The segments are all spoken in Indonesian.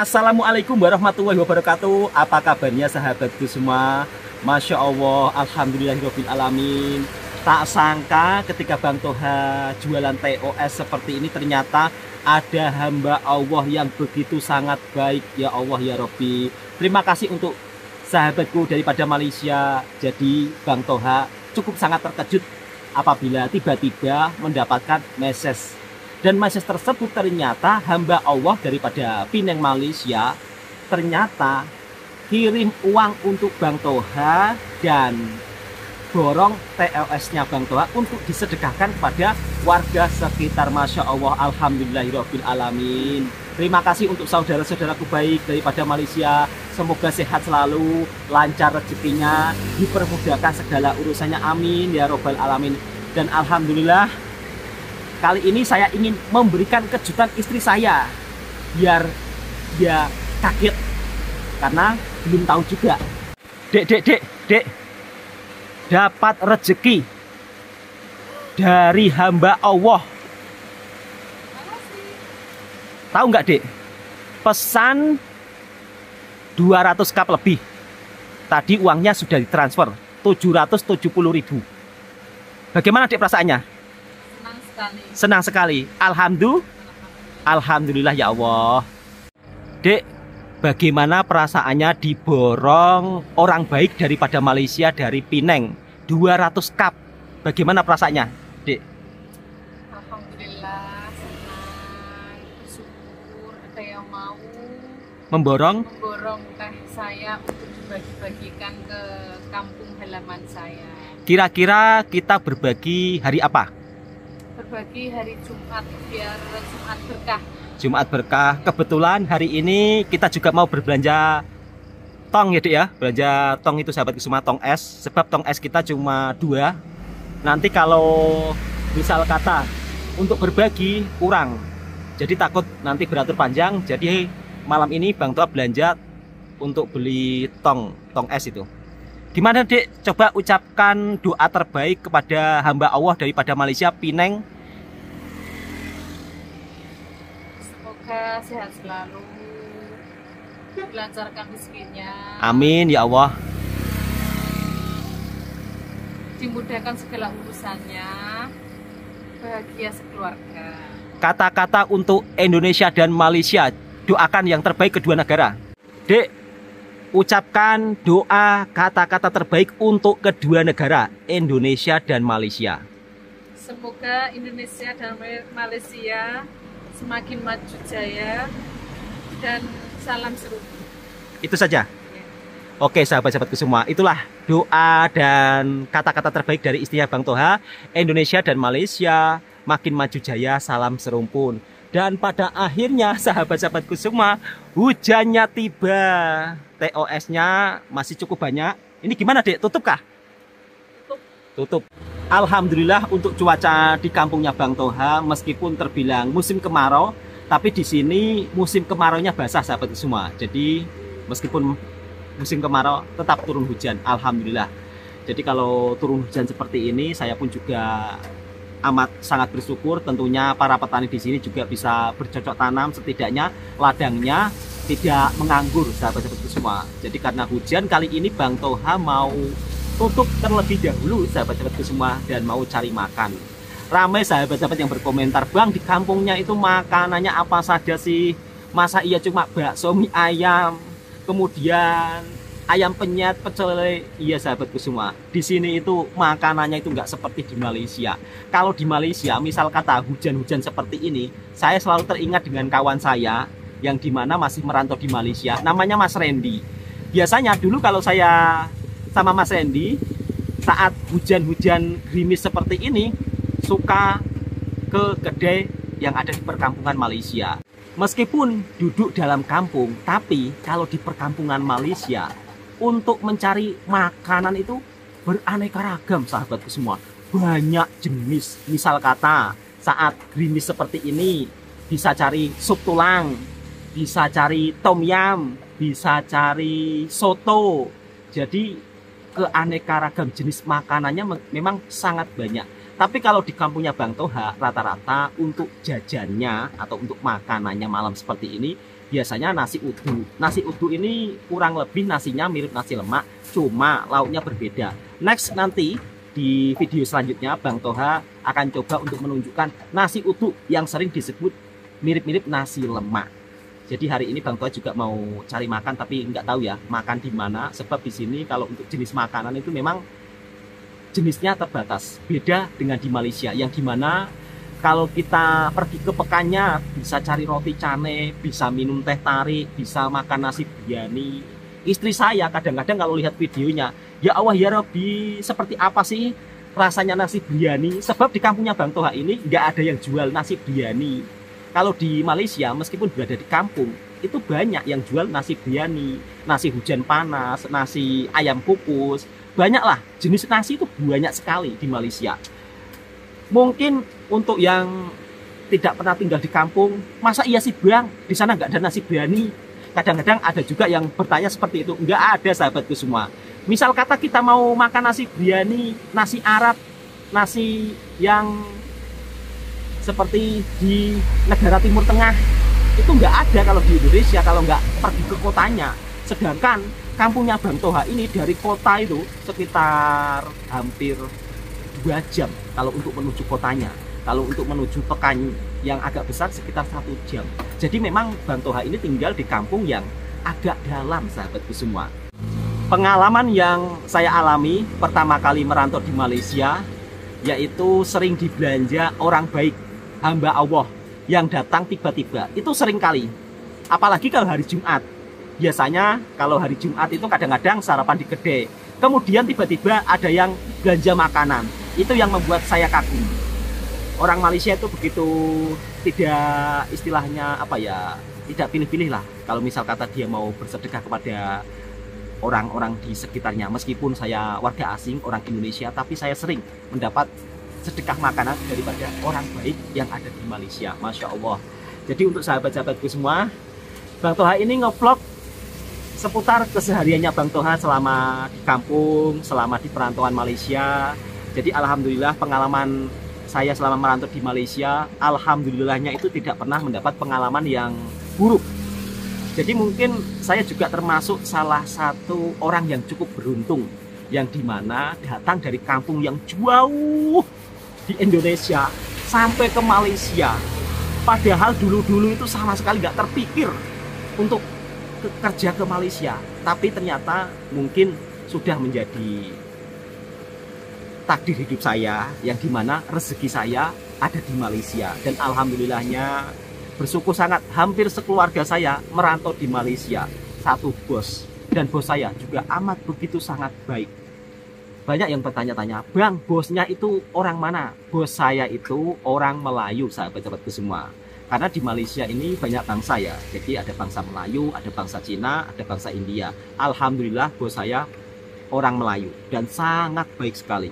Assalamualaikum warahmatullahi wabarakatuh. Apa kabarnya sahabatku semua? Masya Allah, alhamdulillahirabbil alamin. Tak sangka ketika Bang Toha jualan TOS seperti ini, ternyata ada hamba Allah yang begitu sangat baik. Ya Allah ya Robbi, terima kasih untuk sahabatku daripada Malaysia. Jadi Bang Toha cukup sangat terkejut apabila tiba-tiba mendapatkan message. Dan message tersebut ternyata hamba Allah daripada Penang, Malaysia, ternyata kirim uang untuk Bang Toha dan borong TOS-nya Bang Toha untuk disedekahkan kepada warga sekitar. Masya Allah, alhamdulillahirabbil alamin. Terima kasih untuk saudara-saudaraku baik daripada Malaysia. Semoga sehat selalu, lancar rezekinya, dipermudahkan segala urusannya, amin ya robbal alamin. Dan alhamdulillah, kali ini saya ingin memberikan kejutan istri saya biar dia kaget karena belum tahu juga. Dek, dapat rezeki dari hamba Allah. Tahu nggak, Dek? Pesan 200 cup lebih. Tadi uangnya sudah ditransfer 770.000. Bagaimana, Dek, perasaannya? Senang sekali. Alhamdulillah ya Allah. Dek, bagaimana perasaannya diborong orang baik daripada Malaysia, dari Penang, 200 cup? Bagaimana perasaannya, Dek? Alhamdulillah, senang, bersyukur ada yang mau Memborong teh saya untuk dibagi-bagikan ke kampung halaman saya. Kira-kira kita berbagi hari apa? Berbagi hari Jumat, biar Jumat berkah. Jumat berkah. Kebetulan hari ini kita juga mau berbelanja tong ya, Dek ya. Belanja tong itu sahabat semua, tong es. Sebab tong es kita cuma 2. Nanti kalau misal kata untuk berbagi kurang, jadi takut nanti beratur panjang. Jadi malam ini Bang Toha belanja untuk beli tong es itu. Gimana, Dek? Coba ucapkan doa terbaik kepada hamba Allah daripada Malaysia, Penang. Semoga sehat selalu, dilancarkan rezekinya, Amin ya Allah. dimudahkan segala urusannya, bahagia sekeluarga. Kata-kata untuk Indonesia dan Malaysia, doakan yang terbaik kedua negara. Dek, ucapkan doa kata-kata terbaik untuk kedua negara, Indonesia dan Malaysia. Semoga Indonesia dan Malaysia semakin maju jaya dan salam serupa. Itu saja. Oke sahabat-sahabatku semua, itulah doa dan kata-kata terbaik dari istrinya Bang Toha. Indonesia dan Malaysia makin maju jaya, salam serumpun. Dan pada akhirnya sahabat-sahabatku semua, hujannya tiba. TOS-nya masih cukup banyak. Ini gimana, Dek? Tutup kah? Tutup. Alhamdulillah untuk cuaca di kampungnya Bang Toha, meskipun terbilang musim kemarau, tapi di sini musim kemaraunya basah sahabatku semua. Jadi meskipun musim kemarau tetap turun hujan, alhamdulillah. Jadi kalau turun hujan seperti ini, saya pun juga amat sangat bersyukur. Tentunya para petani di sini juga bisa bercocok tanam, setidaknya ladangnya tidak menganggur sahabat-sahabatku semua. Jadi karena hujan kali ini Bang Toha mau tutup terlebih dahulu sahabat-sahabatku semua dan mau cari makan. Ramai sahabat-sahabat yang berkomentar, Bang, di kampungnya itu makanannya apa saja sih? Masa iya cuma bakso, mie ayam, kemudian ayam penyet, pecel lele? Iya sahabatku semua, di sini itu makanannya itu nggak seperti di Malaysia. Kalau di Malaysia misal kata hujan-hujan seperti ini, saya selalu teringat dengan kawan saya yang dimana masih merantau di Malaysia, namanya Mas Randy. Biasanya dulu kalau saya sama Mas Randy, saat hujan-hujan gerimis seperti ini, suka ke kedai yang ada di perkampungan Malaysia. Meskipun duduk dalam kampung, tapi kalau di perkampungan Malaysia, untuk mencari makanan itu beraneka ragam sahabatku semua. Banyak jenis. Misal kata saat gerimis seperti ini, bisa cari sup tulang, bisa cari tom yum, bisa cari soto. Jadi keanekaragam jenis makanannya memang sangat banyak. Tapi kalau di kampungnya Bang Toha, rata-rata untuk jajannya atau untuk makanannya malam seperti ini biasanya nasi uduk. Nasi uduk ini kurang lebih nasinya mirip nasi lemak, cuma lauknya berbeda. Next nanti di video selanjutnya Bang Toha akan coba untuk menunjukkan nasi uduk yang sering disebut mirip-mirip nasi lemak. Jadi hari ini Bang Toha juga mau cari makan, tapi nggak tahu ya makan di mana, sebab di sini kalau untuk jenis makanan itu memang jenisnya terbatas. Beda dengan di Malaysia yang dimana kalau kita pergi ke pekannya bisa cari roti cane, bisa minum teh tarik, bisa makan nasi biryani. Istri saya kadang-kadang kalau lihat videonya, ya Allah ya Rabbi, seperti apa sih rasanya nasi biryani? Sebab di kampungnya Bang Toha ini nggak ada yang jual nasi biryani. Kalau di Malaysia meskipun berada di kampung, itu banyak yang jual nasi biryani, nasi hujan panas, nasi ayam kukus. Banyaklah jenis nasi itu banyak sekali di Malaysia. Mungkin untuk yang tidak pernah tinggal di kampung, masa iya sih Bang, di sana nggak ada nasi biryani? Kadang-kadang ada juga yang bertanya seperti itu. Nggak ada sahabatku semua. Misal kata kita mau makan nasi biryani, nasi Arab, nasi yang seperti di negara Timur Tengah, itu nggak ada kalau di Indonesia, kalau nggak pergi ke kotanya. Sedangkan kampungnya Bang Toha ini dari kota itu sekitar hampir 2 jam kalau untuk menuju kotanya. Kalau untuk menuju pekan yang agak besar sekitar 1 jam. Jadi memang Bang Toha ini tinggal di kampung yang agak dalam sahabatku semua. Pengalaman yang saya alami pertama kali merantau di Malaysia, yaitu sering dibelanja orang baik, hamba Allah yang datang tiba-tiba. Itu sering kali. Apalagi kalau hari Jumat. Biasanya kalau hari Jumat itu kadang-kadang sarapan di kedai. Kemudian tiba-tiba ada yang belanja makanan. Itu yang membuat saya kagum. Orang Malaysia itu begitu tidak, istilahnya apa ya, tidak pilih-pilih lah. Kalau misal kata dia mau bersedekah kepada orang-orang di sekitarnya. Meskipun saya warga asing, orang Indonesia, tapi saya sering mendapat sedekah makanan daripada orang baik yang ada di Malaysia. Masya Allah. Jadi untuk sahabat-sahabatku semua, Bang Toha ini ngevlog seputar kesehariannya Bang Toha selama di kampung, selama di perantauan Malaysia. Jadi alhamdulillah pengalaman saya selama merantau di Malaysia, alhamdulillahnya itu tidak pernah mendapat pengalaman yang buruk. Jadi mungkin saya juga termasuk salah satu orang yang cukup beruntung, yang dimana datang dari kampung yang jauh di Indonesia sampai ke Malaysia. Padahal dulu-dulu itu sama sekali nggak terpikir untuk kerja ke Malaysia, tapi ternyata mungkin sudah menjadi takdir hidup saya, yang dimana rezeki saya ada di Malaysia. Dan alhamdulillahnya bersyukur sangat, hampir sekeluarga saya merantau di Malaysia. Satu bos, dan bos saya juga amat begitu sangat baik. Banyak yang bertanya-tanya, Bang, bosnya itu orang mana? Bos saya itu orang Melayu, sahabat-sahabatku semua. Karena di Malaysia ini banyak bangsa ya. Jadi ada bangsa Melayu, ada bangsa Cina, ada bangsa India. Alhamdulillah bos saya orang Melayu dan sangat baik sekali.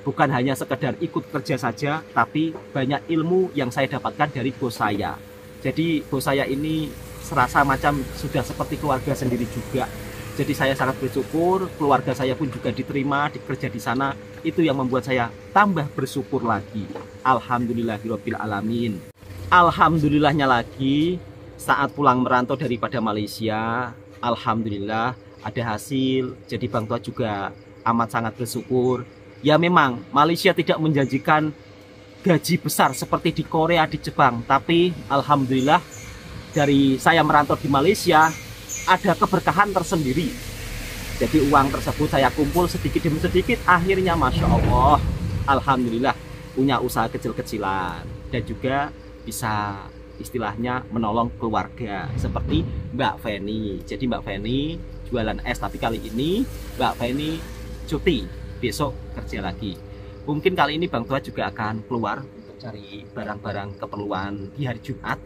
Bukan hanya sekedar ikut kerja saja, tapi banyak ilmu yang saya dapatkan dari bos saya. Jadi bos saya ini serasa macam sudah seperti keluarga sendiri juga. Jadi saya sangat bersyukur, keluarga saya pun juga diterima, dikerja di sana. Itu yang membuat saya tambah bersyukur lagi. Alhamdulillahirabbil alamin. Alhamdulillahnya lagi, saat pulang merantau daripada Malaysia, alhamdulillah ada hasil. Jadi Bang Toha juga amat sangat bersyukur. Ya memang Malaysia tidak menjanjikan gaji besar seperti di Korea, di Jepang, tapi alhamdulillah dari saya merantau di Malaysia ada keberkahan tersendiri. Jadi uang tersebut saya kumpul sedikit demi sedikit, akhirnya Masya Allah, alhamdulillah punya usaha kecil-kecilan dan juga bisa istilahnya menolong keluarga seperti Mbak Feni. Jadi Mbak Feni jualan es, tapi kali ini Mbak Feni cuti, besok kerja lagi. Mungkin kali ini Bang Toha juga akan keluar untuk cari barang-barang keperluan di hari Jumat.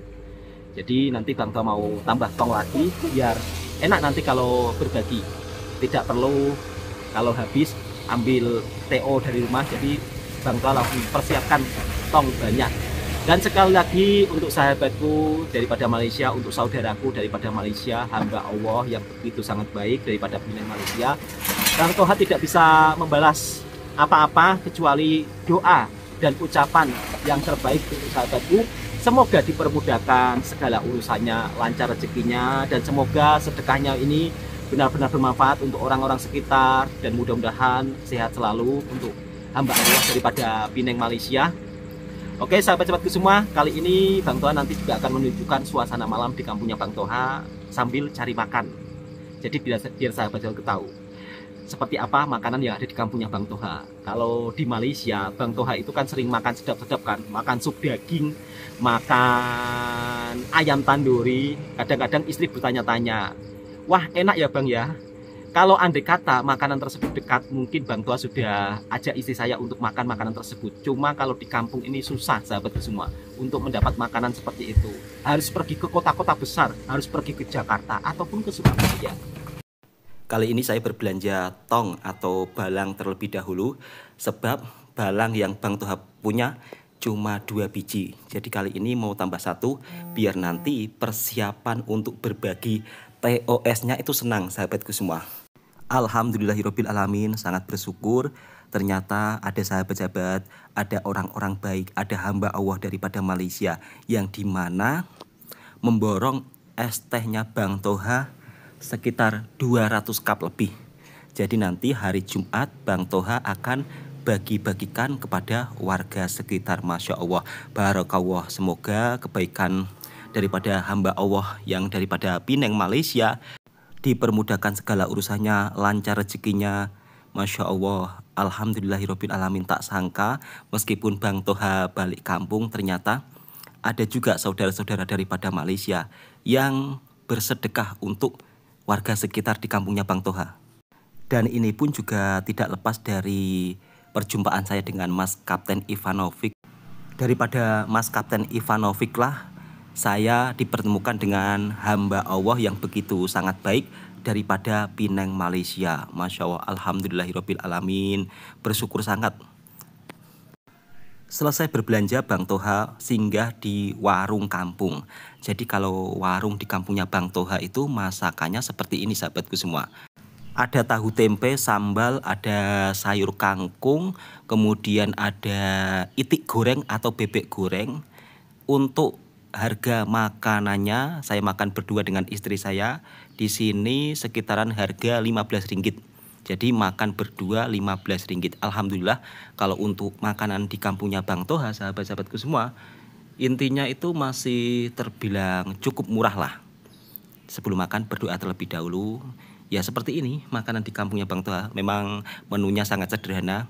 Jadi nanti Bang Toha mau tambah tong lagi biar enak nanti kalau berbagi. Tidak perlu kalau habis ambil TO dari rumah. Jadi Bang Toha langsung persiapkan tong banyak. Dan sekali lagi untuk sahabatku daripada Malaysia, untuk saudaraku daripada Malaysia, hamba Allah yang begitu sangat baik daripada pilihan Malaysia, Bang Toha tidak bisa membalas apa-apa kecuali doa dan ucapan yang terbaik untuk sahabatku Semoga dipermudahkan segala urusannya, lancar rezekinya, dan semoga sedekahnya ini benar-benar bermanfaat untuk orang-orang sekitar, dan mudah-mudahan sehat selalu untuk hamba Allah daripada Pineng Malaysia. Oke sahabat-sahabatku semua, kali ini Bang Toha nanti juga akan menunjukkan suasana malam di kampungnya Bang Toha sambil cari makan. Jadi biar sahabat-sahabatku tahu seperti apa makanan yang ada di kampungnya Bang Toha. Kalau di Malaysia, Bang Toha itu kan sering makan sedap-sedap kan, makan sup daging, makan ayam tanduri. Kadang-kadang istri bertanya-tanya, wah enak ya Bang ya. Kalau andai kata makanan tersebut dekat, mungkin Bang Toha sudah ajak istri saya untuk makan makanan tersebut. Cuma kalau di kampung ini susah sahabat semua untuk mendapat makanan seperti itu. Harus pergi ke kota-kota besar, harus pergi ke Jakarta ataupun ke Surabaya. Kali ini saya berbelanja tong atau balang terlebih dahulu, sebab balang yang Bang Toha punya cuma 2 biji. Jadi kali ini mau tambah 1 biar nanti persiapan untuk berbagi TOS-nya itu senang sahabatku semua. Alhamdulillahirobbilalamin, sangat bersyukur ternyata ada sahabat-sahabat, ada orang-orang baik, ada hamba Allah daripada Malaysia yang dimana memborong es tehnya Bang Toha sekitar 200 cup lebih. Jadi nanti hari Jumat Bang Toha akan bagi-bagikan kepada warga sekitar. Masya Allah, barakallah. Semoga kebaikan daripada hamba Allah yang daripada Pineng Malaysia dipermudahkan segala urusannya, lancar rezekinya. Masya Allah, alhamdulillahirobbilalamin. Tak sangka meskipun Bang Toha balik kampung, ternyata ada juga saudara-saudara daripada Malaysia yang bersedekah untuk warga sekitar di kampungnya Bang Toha. Dan ini pun juga tidak lepas dari perjumpaan saya dengan Mas Kapten Ivanovic. Daripada Mas Kapten Ivanovic lah saya dipertemukan dengan hamba Allah yang begitu sangat baik daripada Pineng Malaysia. Masya Allah, alhamdulillahirobbilalamin, bersyukur sangat. Selesai berbelanja, Bang Toha singgah di warung kampung. Jadi kalau warung di kampungnya Bang Toha itu masakannya seperti ini sahabatku semua. Ada tahu tempe, sambal, ada sayur kangkung, kemudian ada itik goreng atau bebek goreng. Untuk harga makanannya, saya makan berdua dengan istri saya, di sini sekitaran harga 15 ringgit. Jadi makan berdua 15 ringgit. Alhamdulillah kalau untuk makanan di kampungnya Bang Toha, sahabat-sahabatku semua, intinya itu masih terbilang cukup murah lah. Sebelum makan berdoa terlebih dahulu. Ya seperti ini makanan di kampungnya Bang Toha. Memang menunya sangat sederhana.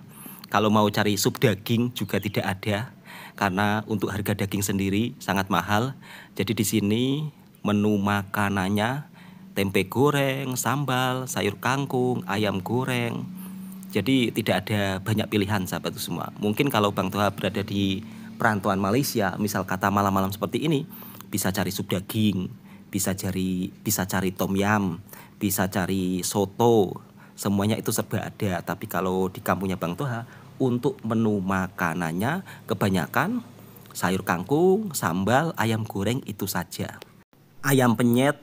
Kalau mau cari sup daging juga tidak ada, karena untuk harga daging sendiri sangat mahal. Jadi di sini menu makanannya tempe goreng, sambal, sayur kangkung, ayam goreng. Jadi tidak ada banyak pilihan sahabat semua. Mungkin kalau Bang Toha berada di perantauan Malaysia, misal kata malam-malam seperti ini, bisa cari sup daging, bisa cari tom yam, bisa cari soto. Semuanya itu serba ada. Tapi kalau di kampungnya Bang Toha, untuk menu makanannya kebanyakan sayur kangkung, sambal, ayam goreng itu saja. Ayam penyet,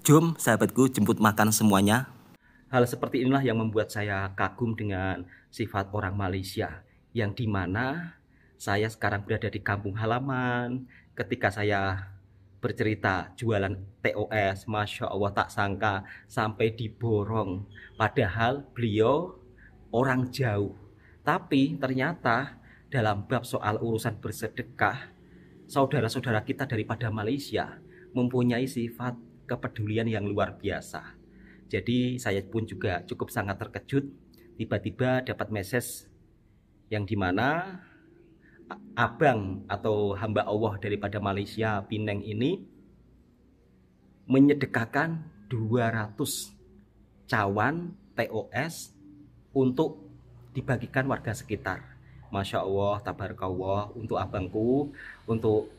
jom sahabatku jemput makan semuanya. Hal seperti inilah yang membuat saya kagum dengan sifat orang Malaysia, yang dimana saya sekarang berada di kampung halaman. Ketika saya bercerita jualan TOS, Masya Allah tak sangka sampai diborong. Padahal beliau orang jauh. Tapi ternyata dalam bab soal urusan bersedekah, saudara-saudara kita daripada Malaysia mempunyai sifat kepedulian yang luar biasa. Jadi saya pun juga cukup sangat terkejut tiba-tiba dapat message yang dimana abang atau hamba Allah daripada Malaysia Pineng ini menyedekahkan 200 cawan TOS untuk dibagikan warga sekitar. Masya Allah, tabarakallah. Untuk abangku, untuk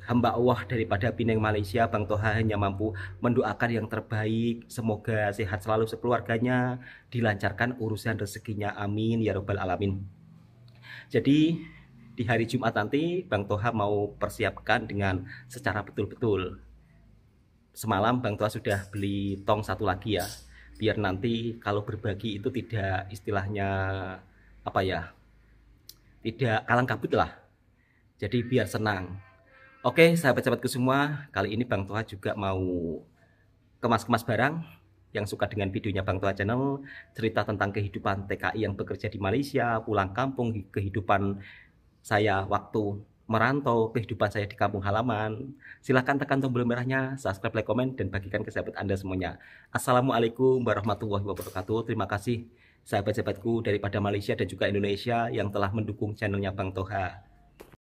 hamba Allah daripada Pineng Malaysia, Bang Toha hanya mampu mendoakan yang terbaik. Semoga sehat selalu sekeluarganya, dilancarkan urusan rezekinya, amin ya robbal alamin. Jadi di hari Jumat nanti Bang Toha mau persiapkan dengan secara betul-betul. Semalam Bang Toha sudah beli tong 1 lagi ya, biar nanti kalau berbagi itu tidak istilahnya apa ya, tidak kalang kabut lah. Jadi biar senang. Oke, sahabat-sahabatku semua, kali ini Bang Toha juga mau kemas-kemas barang. Yang suka dengan videonya Bang Toha Channel, cerita tentang kehidupan TKI yang bekerja di Malaysia, pulang kampung, kehidupan saya waktu merantau, kehidupan saya di kampung halaman. Silahkan tekan tombol merahnya, subscribe, like, komen, dan bagikan ke sahabat Anda semuanya. Assalamualaikum warahmatullahi wabarakatuh. Terima kasih sahabat-sahabatku daripada Malaysia dan juga Indonesia yang telah mendukung channelnya Bang Toha.